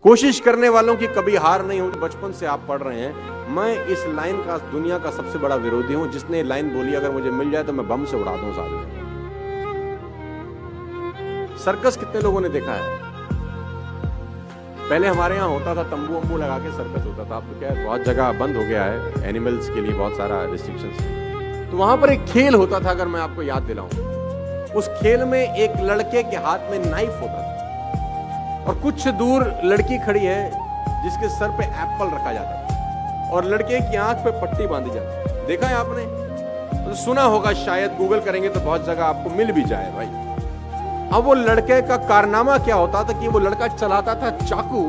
कोशिश करने वालों की कभी हार नहीं होती। बचपन से आप पढ़ रहे हैं। मैं इस लाइन का दुनिया का सबसे बड़ा विरोधी हूं, जिसने लाइन बोली अगर मुझे मिल जाए तो मैं बम से उड़ा दूं उस आदमी को। सर्कस कितने लोगों ने देखा है? पहले हमारे यहाँ होता था, तंबू वंबू लगा के सर्कस होता था। अब तो क्या है, बहुत जगह बंद हो गया है, एनिमल्स के लिए बहुत सारा रिस्ट्रिक्शंस है। तो वहां पर एक खेल होता था, अगर मैं आपको याद दिलाऊं। उस खेल में एक लड़के के हाथ में नाइफ होता था और कुछ दूर लड़की खड़ी है जिसके सर पे एप्पल रखा जाता है और लड़के की आंख पे पट्टी बांधी जाती है। देखा है आपने? तो सुना होगा शायद, गूगल करेंगे तो बहुत जगह आपको मिल भी जाए भाई। अब वो लड़के का कारनामा क्या होता था कि वो लड़का चलाता था चाकू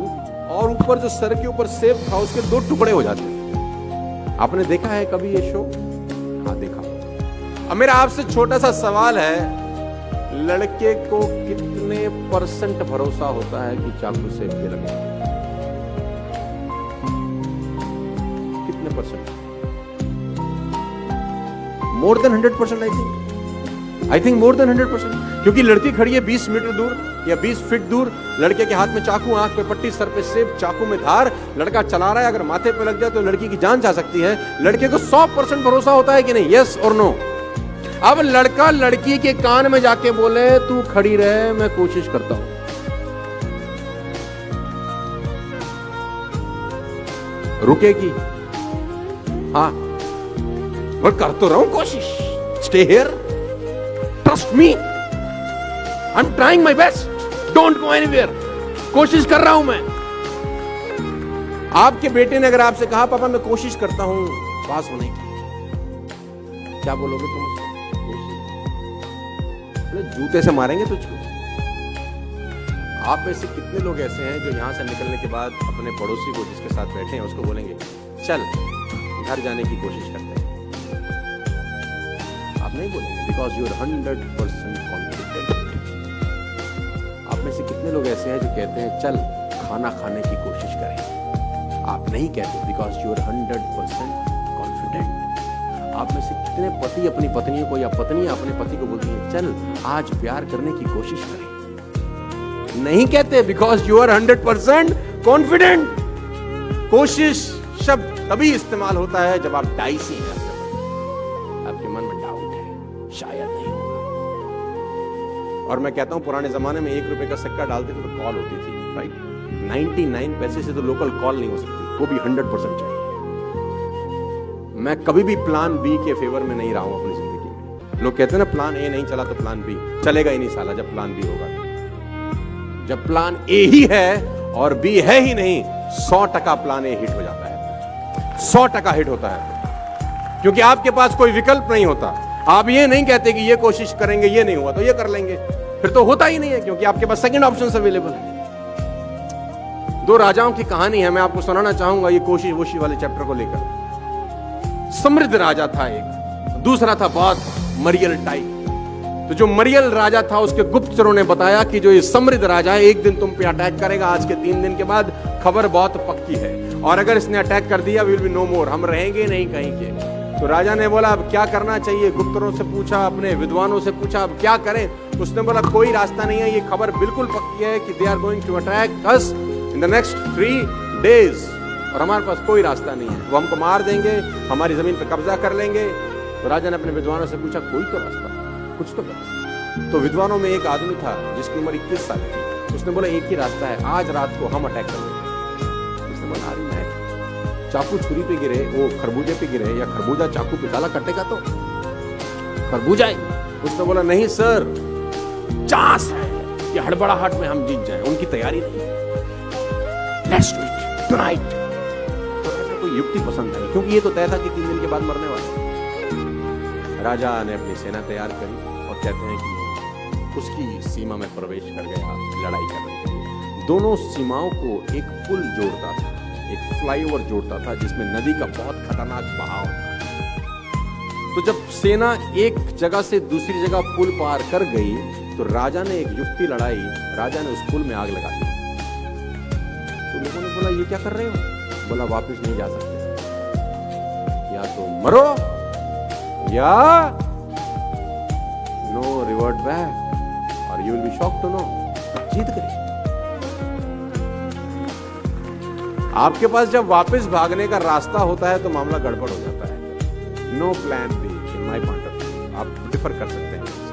और ऊपर जो सर के ऊपर सेब था उसके 2 टुकड़े हो जाते थे। आपने देखा है कभी ये शो? हाँ, देखा। अब मेरा आपसे छोटा सा सवाल है, लड़के को कितने % भरोसा होता है कि चाकू सेब पे लगेगा? कितने %? More than 100%। I think more than 100%। क्योंकि लड़की खड़ी है 20 मीटर दूर या 20 फीट दूर, लड़के के हाथ में चाकू, आंख पे पट्टी, सर पे सेब, चाकू में धार, लड़का चला रहा है। अगर माथे पे लग जाए तो लड़की की जान जा सकती है। लड़के को 100% भरोसा होता है कि नहीं? यस और नो? अब लड़का लड़की के कान में जाके बोले तू खड़ी रहे, मैं कोशिश करता हूं। रुकेगी? हाँ, मैं कर तो रहा हूं कोशिश। Stay here, trust me, I am trying my best, don't go anywhere. कोशिश कर रहा हूं मैं। आपके बेटे ने अगर आपसे कहा पापा मैं कोशिश करता हूं पास होने की, क्या बोलोगे तुम? जूते से मारेंगे तुझको। आप में से कितने लोग ऐसे हैं जो यहां से निकलने के बाद अपने पड़ोसी को जिसके साथ बैठे हैं उसको बोलेंगे चल घर जाने की कोशिश करते हैं? आप नहीं बोलेंगे, बिकॉज यू आर 100% कॉन्फिडेंट। आप में से कितने लोग ऐसे हैं जो कहते हैं चल खाना खाने की कोशिश करें? आप नहीं कहते, बिकॉज यू आर 100% कॉन्फिडेंट। आप में से कितने पति अपनी पत्नियों को या पत्नी अपने पति को बोलती है चल आज प्यार करने की कोशिश करें? नहीं कहते, बिकॉज यू आर 100% कॉन्फिडेंट। कोशिश शब्द तभी इस्तेमाल होता है जब आप डाइसी हैं, आपके मन में डाउट है, शायद नहीं होगा। और मैं कहता हूं पुराने जमाने में 1 रुपए का सिक्का डालते थे तो कॉल होती थी, राइट? 99 पैसे से तो लोकल कॉल नहीं हो सकती, वो भी 100% चाहिए। मैं कभी भी प्लान बी के फेवर में नहीं रहा हूं अपनी जिंदगी में। लोग कहते हैं ना प्लान ए नहीं चला तो प्लान बी चलेगा ही नहीं साला। जब प्लान बी होगा, जब प्लान ए ही है और बी है ही नहीं, 100% प्लान ए हिट हो जाता है, 100% हिट होता है। क्योंकि आपके पास कोई विकल्प नहीं होता। आप ये नहीं कहते कि ये कोशिश करेंगे, ये नहीं हुआ तो ये कर लेंगे, फिर तो होता ही नहीं है, क्योंकि आपके पास सेकंड ऑप्शन अवेलेबल है। 2 राजाओं की कहानी है, मैं आपको सुनाना चाहूंगा ये कोशिश वोशी वाले चैप्टर को लेकर। समृद्ध राजा था एक, दूसरा था बहुत मरियल टाइप। तो जो मरियल राजा था उसके गुप्तचरों ने बताया कि जो ये समृद्ध राजा है एक दिन तुम पे अटैक करेगा, आज के 3 दिन के बाद, खबर बहुत पक्की है, और अगर इसने अटैक कर दिया विल बी नो मोर, हम रहेंगे नहीं कहीं के। तो राजा ने बोला अब क्या करना चाहिए? गुप्तचरों से पूछा, अपने विद्वानों से पूछा अब क्या करें? उसने बोला कोई रास्ता नहीं है, ये खबर बिल्कुल पक्की है कि they are going to attack us in the next 3 days और हमारे पास कोई रास्ता नहीं है, वो हमको मार देंगे, हमारी जमीन पे कब्जा कर लेंगे। तो राजा ने अपने विद्वानों से पूछा कोई तो रास्ता, कुछ तो करो। तो विद्वानों में एक आदमी था जिसकी उम्र 21 साल थी। उसने बोला एक ही रास्ता है, आज रात को हम अटैक करेंगे। उसने बोला अरे मैं चाकू छुरी पे गिरे, वो खरबूजे पे गिरे, या खरबूजा चाकू पे डाला कटेगा तो खरबूजा ही। उसने बोला नहीं सर, चांस है कि हड़बड़ाहट में हम जीत जाएं, उनकी तैयारी नहीं। Let's do it tonight. कोई युक्ति पसंद नहीं, क्योंकि ये तो तय था कि 3 दिन के बाद मरने वाले। राजा ने अपनी सेना तैयार करी और कहते हैं कि उसकी सीमा में प्रवेश कर गया लड़ाई करने के लिए। दोनों सीमाओं को एक पुल जोड़ता था, एक फ्लाईओवर जोड़ता था जिसमें नदी का बहुत खतरनाक बहाव था। तो जब सेना एक जगह से दूसरी जगह पुल पार कर गई तो राजा ने एक युक्ति लड़ाई, राजा ने उस पुल में आग लगा दी। तो लोगों ने बोला ये क्या कर रहे हो? बोला वापस नहीं जा सकते, या तो मरो या नो रिवर्ट बैक और you will be shocked to know जीत गए। आपके पास जब वापस भागने का रास्ता होता है तो मामला गड़बड़ हो जाता है। No plan B in my point of view. आप डिफर कर सकते हैं।